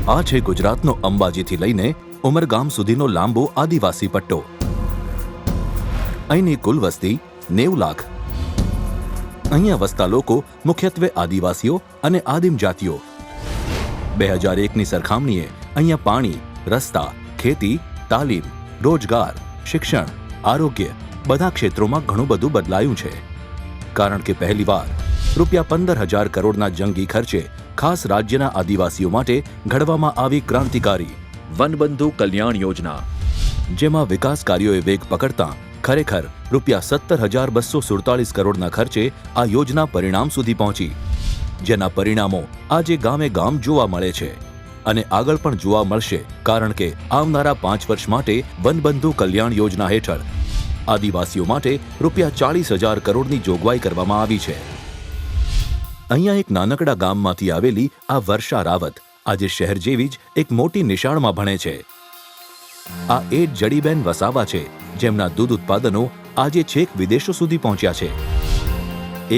આ છે ગુજરાતનો અંબાજીથી લઈને ઉમરગામ સુધીનો લાંબો આદિવાસી પટ્ટો. અહીંની કુલ વસ્તી 90 લાખ. અહીંયા વસતા લોકો મુખ્યત્વે આદિવાસીઓ અને આદિમ જાતિઓ. 2001ની સરખામણીએ અહીંયા પાણી, રસ્તા, ખેતી, તાલીમ, રોજગાર, શિક્ષણ, આરોગ્ય બધા ક્ષેત્રોમાં ઘણું બધું બદલાયું છે. કારણ કે પહેલીવાર ₹15,000 કરોડના જંગી ખર્ચે ખાસ રાજ્યના આદિવાસીઓ માટે ઘડવામાં આવી ક્રાંતિકારી વનબંધુ કલ્યાણ યોજના, જેમાં વિકાસ કાર્યોએ વેગ પકડતા ખરેખર ₹17,247 કરોડના ખર્ચે આ યોજના પરિણામ સુધી પહોંચી, જેના પરિણામો આજે ગામે ગામ જોવા મળે છે અને આગળ પણ જોવા મળશે. કારણ કે આવનારા 5 વર્ષ માટે વનબંધુ કલ્યાણ યોજના હેઠળ આદિવાસીઓ માટે ₹40,000 કરોડની જોગવાઈ કરવામાં આવી છે. અહીંયા એક નાનકડા ગામમાંથી આવેલી આ વર્ષા રાવત આજે શહેર જેવી જ એક મોટી નિશાળમાં ભણે છે. આ એ જ જડીબેન વસાવા છે, જેમના દૂધ ઉત્પાદનો આજે છેક વિદેશો સુધી પહોંચ્યા છે.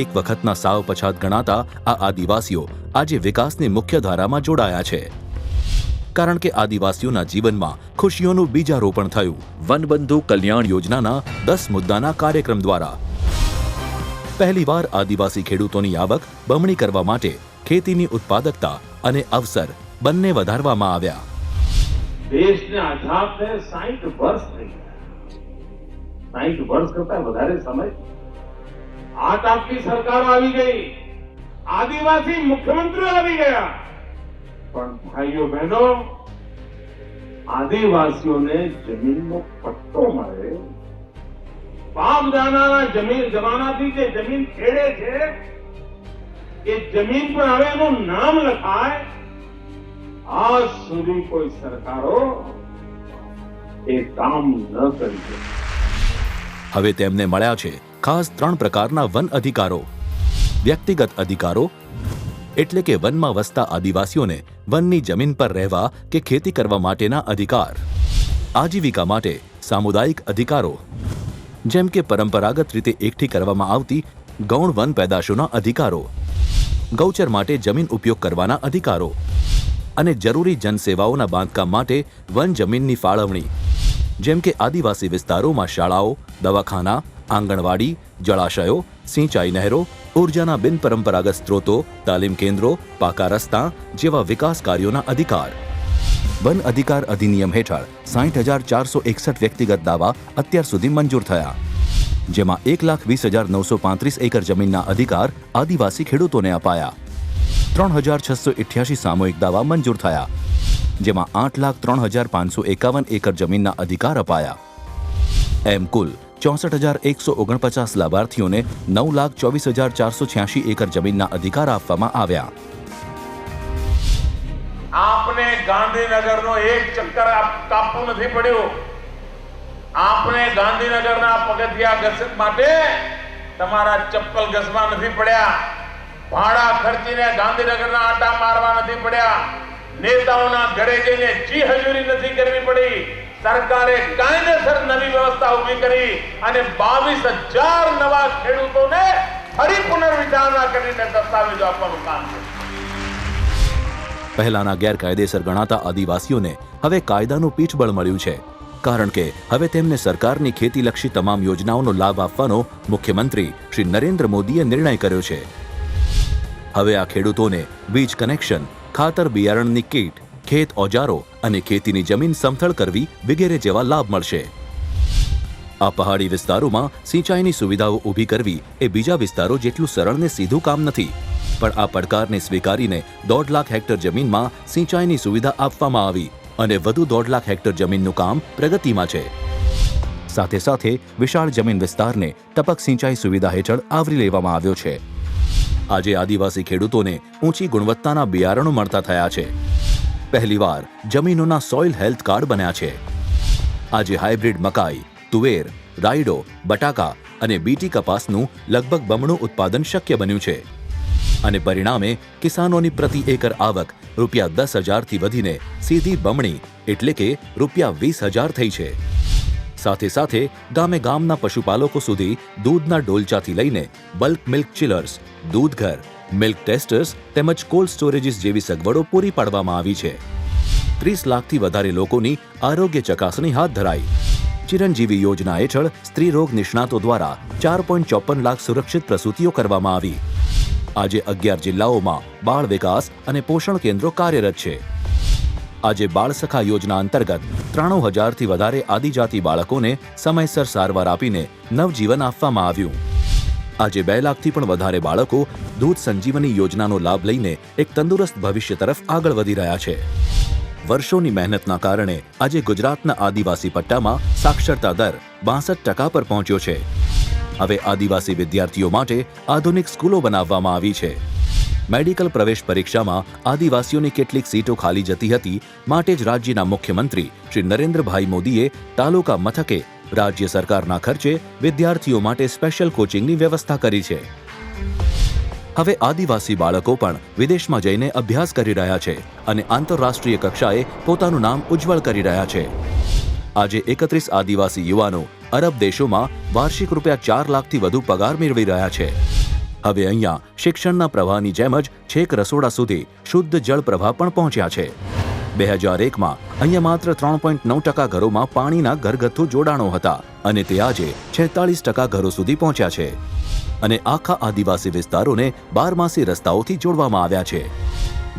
એક વખતના સાવ પછાત ગણાતા આ આદિવાસીઓ આજે વિકાસની મુખ્ય ધારામાં જોડાયા છે. કારણ કે આદિવાસીઓના જીવનમાં ખુશીઓનું બીજારોપણ થયું વનબંધુ કલ્યાણ યોજનાના 10 મુદ્દાના કાર્યક્રમ દ્વારા. પહેલીવાર આદિવાસી ખેડૂતોની આવક બમણી કરવા માટે ખેતીની ઉત્પાદકતા અને અવસર બંને વધારવામાં આવ્યા. દેશને આઝાદ થયે 60 વર્ષ થઈ ગયા. 60 વર્ષ કરતા વધારે સમય આટ આપની સરકારો આવી ગઈ, આદિવાસી મુખ્યમંત્રીઓ આવી ગયા, પણ ભાઈઓ બહેનો, આદિવાસીઓને જમીનનો પટ્ટો મળે, બાપ દાદાના જમાનાથી જે જમીન ખેડે છે એ જમીન પર હવે એનું નામ લખાય, આજ સુધી કોઈ સરકારો એ કામ ન કરી શકે. હવે તેમને મળ્યા છે ખાસ 3 પ્રકારના વન અધિકારો. વ્યક્તિગત અધિકારો એટલે કે વનમાં વસતા આદિવાસીઓને વનની જમીન પર રહેવા કે ખેતી કરવા માટેના અધિકાર. આજીવિકા માટે સામુદાયિક અધિકારો, જેમ કે પરંપરાગત રીતે એકઠી કરવામાં આવતી ગૌણ વન પેદાશોના અધિકારો, ગૌચર માટે જમીન ઉપયોગ કરવાના અધિકારો અને જરૂરી જનસેવાઓના બાંધકામ માટે વન જમીનની ફાળવણી, જેમ કે આદિવાસી વિસ્તારોમાં શાળાઓ, દવાખાના, આંગણવાડી, જળાશયો, સિંચાઈ નહેરો, ઉર્જાના બિનપરંપરાગત સ્ત્રોતો, તાલીમ કેન્દ્રો, પાકા રસ્તા જેવા વિકાસ કાર્યોના અધિકાર. વન અધિકાર અધિનિયમ હેઠળ 60,461 વ્યક્તિગત દાવા અત્યાર સુધી મંજૂર થયા, જેમાં 1,20,935 એકર જમીનના અધિકાર આદિવાસી ખેડૂતોને અપાયા. 3,688 સામૂહિક દાવા મંજૂર થયા, જેમાં 8,03,551 એકર જમીનના અધિકાર અપાયા. એમ કુલ 64,149 લાભાર્થીઓને 9,24,486 એકર જમીનના અધિકાર આપવામાં આવ્યા. આપને ગાંધીનગરનો એક ચક્કર કાપવું નથી પડ્યું. આપને ગાંધીનગરના પગથિયા ઘસવા માટે તમારા ચપ્પલ ઘસવા નથી પડ્યા. ભાડા ખર્ચીને ગાંધીનગરના આટા મારવા નથી પડ્યા. નેતાઓના ઘરે જઈને જી હજૂરી નથી કરવી પડી. સરકારે કાયદેસર નવી વ્યવસ્થા ઊભી કરી અને 22,000 નવા ખેડૂતોને ફરી પુનર્વિચારણા કરીને દસ્તાવેજો આપવાનું કામ કર્યું. પહેલાના ગેરકાયદેસર ગણાતા આદિવાસીઓને હવે કાયદાનું પીઠબળ મળ્યું છે. કારણ કે હવે તેમને સરકારની ખેતીલક્ષી તમામ યોજનાઓનો લાભ આપવાનો મુખ્યમંત્રી શ્રી નરેન્દ્ર મોદીએ નિર્ણય કર્યો છે. હવે આ ખેડૂતોને વીજ કનેક્શન, ખાતર બિયારણની કીટ, ખેત ઓજારો અને ખેતીની જમીન સમથળ કરવી વગેરે જેવા લાભ મળશે. આ પહાડી વિસ્તારોમાં સિંચાઈની સુવિધાઓ ઊભી કરવી એ બીજા વિસ્તારો જેટલું સરળ ને સીધું કામ નથી, પણ આ પડકારને સ્વીકારીને 1.5 લાખ હેક્ટર જમીનમાં સિંચાઈની સુવિધા આપવામાં આવી અને વધુ 1.5 લાખ હેક્ટર જમીનનું કામ પ્રગતિમાં છે. સાથે સાથે વિશાળ જમીન વિસ્તારને ટપક સિંચાઈ સુવિધા હેઠળ આવરી લેવામાં આવ્યો છે. આજે આદિવાસી ખેડૂતોને ઊંચી ગુણવત્તાના બિયારણો મળતા થયા છે. પહેલીવાર જમીનોના સોઇલ હેલ્થ કાર્ડ બન્યા છે. આજે હાઇબ્રિડ મકાઈ, તુવેર, રાયડો, બટાકા અને બીટી કપાસનું લગભગ બમણું ઉત્પાદન શક્ય બન્યું છે અને પરિણામે કિસાનોની પ્રતિ એકર આવક ₹10,000થી વધીને સીધી બમણી એટલે કે ₹20,000 થઈ છે. સાથે સાથે ગામે ગામના પશુપાલકો સુધી દૂધના ડોલચાથી લઈને bulk milk chillers, દૂધઘર, milk testers તેમજ કોલ્ડ સ્ટોરેજીસ જેવી સગવડો પૂરી પાડવામાં આવી છે. 30 લાખથી વધારે લોકોની આરોગ્ય ચકાસણી હાથ ધરાઈ. ચિરંજીવી યોજના હેઠળ સ્ત્રી રોગ નિષ્ણાતો દ્વારા 4.54 લાખ સુરક્ષિત પ્રસૂતિઓ કરવામાં આવી. આજે 11 જિલ્લાઓમાં બાળ વિકાસ અને પોષણ કેન્દ્રો કાર્યરત છે. આજે બાળસખા યોજના અંતર્ગત 93,000થી વધારે આદિજાતિ બાળકોને સમયસર સારવાર આપીને નવજીવન આપવામાં આવ્યું. આજે 2 લાખથી પણ વધારે બાળકો દૂધ સંજીવની યોજનાનો લાભ લઈને એક તંદુરસ્ત ભવિષ્ય તરફ આગળ વધી રહ્યા છે. વર્ષોની મહેનતના કારણે આજે ગુજરાતના આદિવાસી પટ્ટામાં સાક્ષરતા દર 62% પર પહોંચ્યો છે. હવે આદિવાસી વિદ્યાર્થીઓ માટે આધુનિક સ્કૂલો બનાવવામાં આવી છે. મેડિકલ પ્રવેશ પરીક્ષામાં આદિવાસીઓની કેટલીક સીટો ખાલી જતી હતી, માટે જ રાજ્યના મુખ્યમંત્રી શ્રી નરેન્દ્રભાઈ મોદીએ તાલુકા મથકે રાજ્ય સરકારના ખર્ચે વિદ્યાર્થીઓ માટે સ્પેશિયલ કોચિંગની વ્યવસ્થા કરી છે. હવે આદિવાસી બાળકો પણ વિદેશમાં જઈને અભ્યાસ કરી રહ્યા છે અને આંતરરાષ્ટ્રીય કક્ષાએ પોતાનું નામ ઉજ્જવળ કરી રહ્યા છે. આજે 31 આદિવાસી યુવાનો અરબ દેશોમાં વાર્ષિક ₹4 લાખથી વધુ પગાર મેળવી રહ્યા છે. હવે અહીંયા શિક્ષણના પ્રવાહની જેમ જ છેક રસોડા સુધી શુદ્ધ જળ પ્રવાહ પણ પહોંચ્યા છે. 2001માં અહીંયા માત્ર 3.9% ઘરોમાં પાણીના ઘરગથ્થુ જોડાણો હતા અને તે આજે 46% ઘરો સુધી પહોંચ્યા છે. અને આખા આદિવાસી વિસ્તારોને 12માસી રસ્તાઓથી જોડવામાં આવ્યા છે.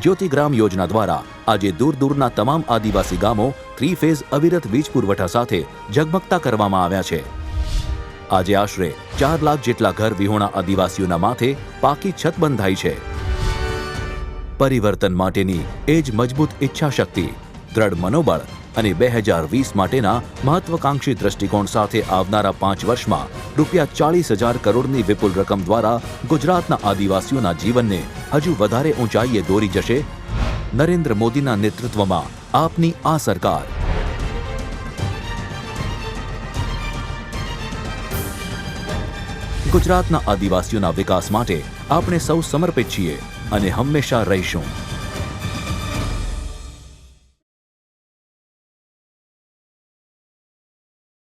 જ્યોતિગ્રામ યોજના દ્વારા આજે દૂર દૂરના તમામ આદિવાસી ગામો 3 ફેઝ અવિરત વીજ પુરવઠા સાથે ઝગમગતા કરવામાં આવ્યા છે. આજે આશરે 4 લાખ જેટલા ઘર વિહોણા આદિવાસીઓના માથે પાકી છત બંધાઈ છે. પરિવર્તન માટેની એ જ મજબૂત ઈચ્છાશક્તિ, દ્રઢ મનોબળ અને 2020 માટેના મહત્વકાંક્ષી દ્રષ્ટિકોણ સાથે આવનારા 5 વર્ષમાં ₹40,000 કરોડની વિપુલ રકમ દ્વારા ગુજરાતના આદિવાસીઓના જીવનને હજુ વધારે ઊંચાઈએ દોરી જશે. નરેન્દ્ર મોદીના નેતૃત્વમાં આપની આ સરકાર. ગુજરાતના આદિવાસીઓના વિકાસ માટે આપણે સૌ સમર્પિત છીએ અને હંમેશા રહીશું.